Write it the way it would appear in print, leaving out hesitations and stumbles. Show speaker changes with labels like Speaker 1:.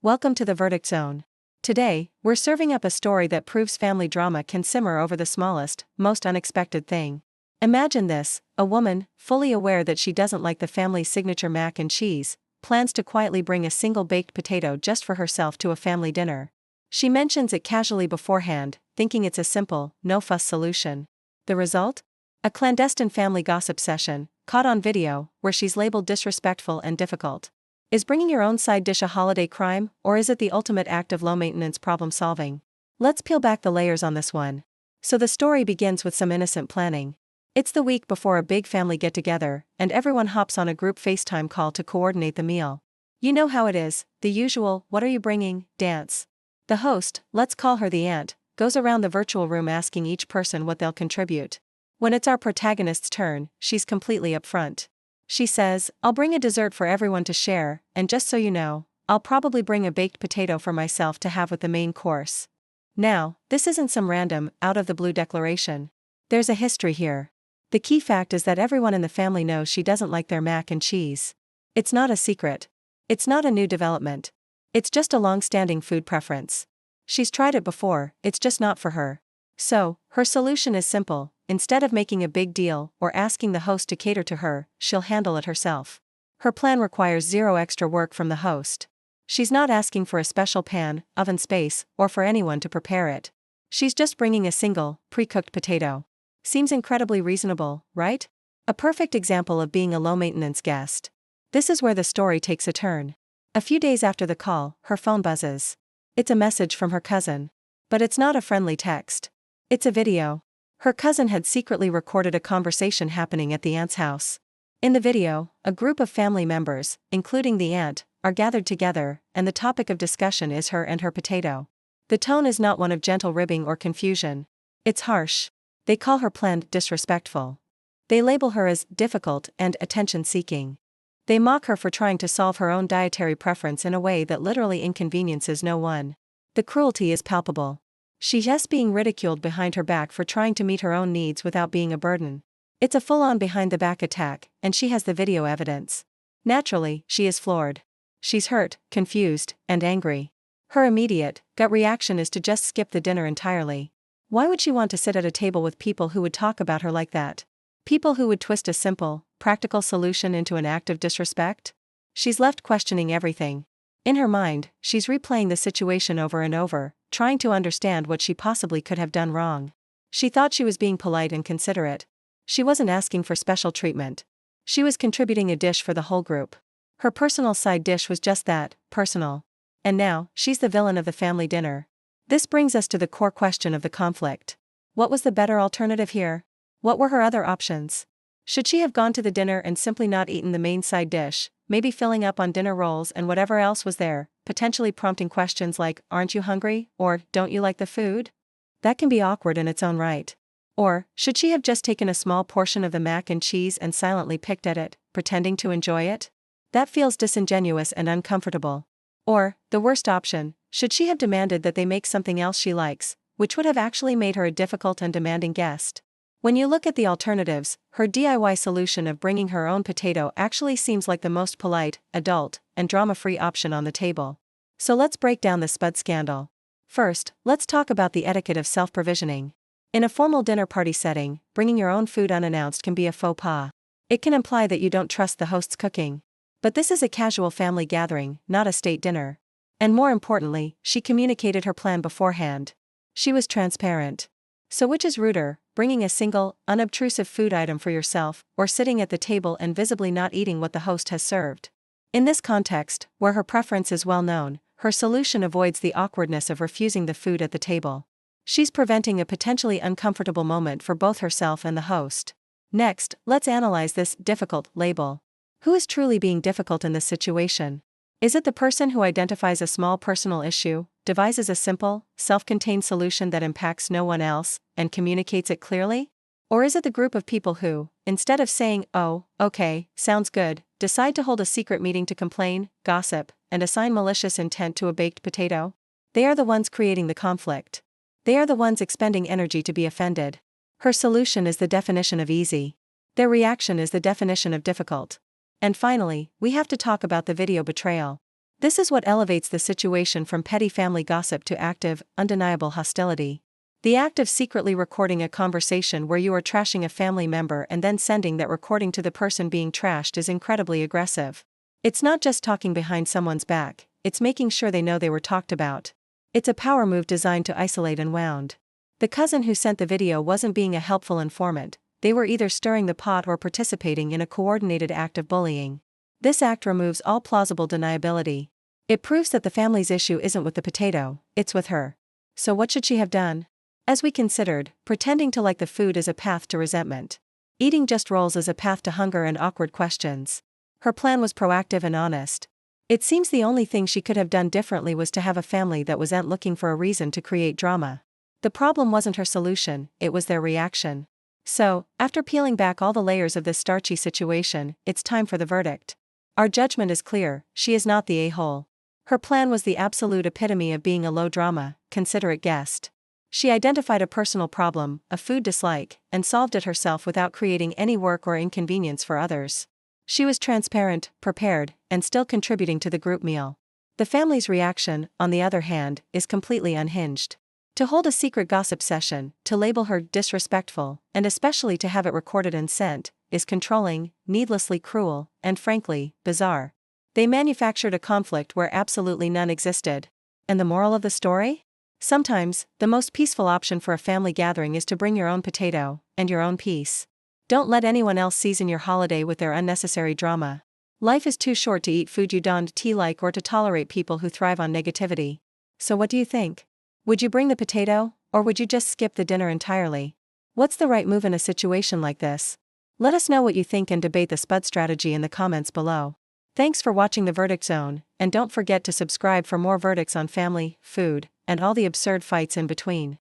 Speaker 1: Welcome to the Verdict Zone. Today, we're serving up a story that proves family drama can simmer over the smallest, most unexpected thing. Imagine this: a woman, fully aware that she doesn't like the family's signature mac and cheese, plans to quietly bring a single baked potato just for herself to a family dinner. She mentions it casually beforehand, thinking it's a simple, no-fuss solution. The result? A clandestine family gossip session, caught on video, where she's labeled disrespectful and difficult. Is bringing your own side dish a holiday crime, or is it the ultimate act of low-maintenance problem-solving? Let's peel back the layers on this one. So the story begins with some innocent planning. It's the week before a big family get-together, and everyone hops on a group FaceTime call to coordinate the meal. You know how it is, the usual "what are you bringing" dance. The host, let's call her the aunt, goes around the virtual room asking each person what they'll contribute. When it's our protagonist's turn, she's completely upfront. She says, "I'll bring a dessert for everyone to share, and just so you know, I'll probably bring a baked potato for myself to have with the main course." Now, this isn't some random, out-of-the-blue declaration. There's a history here. The key fact is that everyone in the family knows she doesn't like their mac and cheese. It's not a secret. It's not a new development. It's just a long-standing food preference. She's tried it before, it's just not for her. So, her solution is simple: instead of making a big deal or asking the host to cater to her, she'll handle it herself. Her plan requires zero extra work from the host. She's not asking for a special pan, oven space, or for anyone to prepare it. She's just bringing a single, pre-cooked potato. Seems incredibly reasonable, right? A perfect example of being a low-maintenance guest. This is where the story takes a turn. A few days after the call, her phone buzzes. It's a message from her cousin. But it's not a friendly text. It's a video. Her cousin had secretly recorded a conversation happening at the aunt's house. In the video, a group of family members, including the aunt, are gathered together, and the topic of discussion is her and her potato. The tone is not one of gentle ribbing or confusion. It's harsh. They call her plan disrespectful. They label her as difficult and attention-seeking. They mock her for trying to solve her own dietary preference in a way that literally inconveniences no one. The cruelty is palpable. She's just being ridiculed behind her back for trying to meet her own needs without being a burden. It's a full-on behind-the-back attack, and she has the video evidence. Naturally, she is floored. She's hurt, confused, and angry. Her immediate, gut reaction is to just skip the dinner entirely. Why would she want to sit at a table with people who would talk about her like that? People who would twist a simple, practical solution into an act of disrespect? She's left questioning everything. In her mind, she's replaying the situation over and over, trying to understand what she possibly could have done wrong. She thought she was being polite and considerate. She wasn't asking for special treatment. She was contributing a dish for the whole group. Her personal side dish was just that, personal. And now, she's the villain of the family dinner. This brings us to the core question of the conflict. What was the better alternative here? What were her other options? Should she have gone to the dinner and simply not eaten the main side dish, maybe filling up on dinner rolls and whatever else was there, potentially prompting questions like, "Aren't you hungry?" or "Don't you like the food?" That can be awkward in its own right. Or, should she have just taken a small portion of the mac and cheese and silently picked at it, pretending to enjoy it? That feels disingenuous and uncomfortable. Or, the worst option, should she have demanded that they make something else she likes, which would have actually made her a difficult and demanding guest? When you look at the alternatives, her DIY solution of bringing her own potato actually seems like the most polite, adult, and drama-free option on the table. So let's break down the spud scandal. First, let's talk about the etiquette of self-provisioning. In a formal dinner party setting, bringing your own food unannounced can be a faux pas. It can imply that you don't trust the host's cooking. But this is a casual family gathering, not a state dinner. And more importantly, she communicated her plan beforehand. She was transparent. So which is ruder, bringing a single, unobtrusive food item for yourself, or sitting at the table and visibly not eating what the host has served? In this context, where her preference is well known, her solution avoids the awkwardness of refusing the food at the table. She's preventing a potentially uncomfortable moment for both herself and the host. Next, let's analyze this difficult label. Who is truly being difficult in this situation? Is it the person who identifies a small personal issue, devises a simple, self-contained solution that impacts no one else, and communicates it clearly? Or is it the group of people who, instead of saying, "Oh, okay, sounds good," decide to hold a secret meeting to complain, gossip, and assign malicious intent to a baked potato? They are the ones creating the conflict. They are the ones expending energy to be offended. Her solution is the definition of easy. Their reaction is the definition of difficult. And finally, we have to talk about the video betrayal. This is what elevates the situation from petty family gossip to active, undeniable hostility. The act of secretly recording a conversation where you are trashing a family member and then sending that recording to the person being trashed is incredibly aggressive. It's not just talking behind someone's back, it's making sure they know they were talked about. It's a power move designed to isolate and wound. The cousin who sent the video wasn't being a helpful informant, they were either stirring the pot or participating in a coordinated act of bullying. This act removes all plausible deniability. It proves that the family's issue isn't with the potato, it's with her. So what should she have done? As we considered, pretending to like the food is a path to resentment. Eating just rolls is a path to hunger and awkward questions. Her plan was proactive and honest. It seems the only thing she could have done differently was to have a family that wasn't looking for a reason to create drama. The problem wasn't her solution, it was their reaction. So, after peeling back all the layers of this starchy situation, it's time for the verdict. Our judgment is clear, she is not the a-hole. Her plan was the absolute epitome of being a low-drama, considerate guest. She identified a personal problem, a food dislike, and solved it herself without creating any work or inconvenience for others. She was transparent, prepared, and still contributing to the group meal. The family's reaction, on the other hand, is completely unhinged. To hold a secret gossip session, to label her disrespectful, and especially to have it recorded and sent, is controlling, needlessly cruel, and frankly, bizarre. They manufactured a conflict where absolutely none existed. And the moral of the story? Sometimes, the most peaceful option for a family gathering is to bring your own potato, and your own peace. Don't let anyone else season your holiday with their unnecessary drama. Life is too short to eat food you don't like or to tolerate people who thrive on negativity. So what do you think? Would you bring the potato, or would you just skip the dinner entirely? What's the right move in a situation like this? Let us know what you think and debate the spud strategy in the comments below. Thanks for watching The Verdict Zone, and don't forget to subscribe for more verdicts on family, food, and all the absurd fights in between.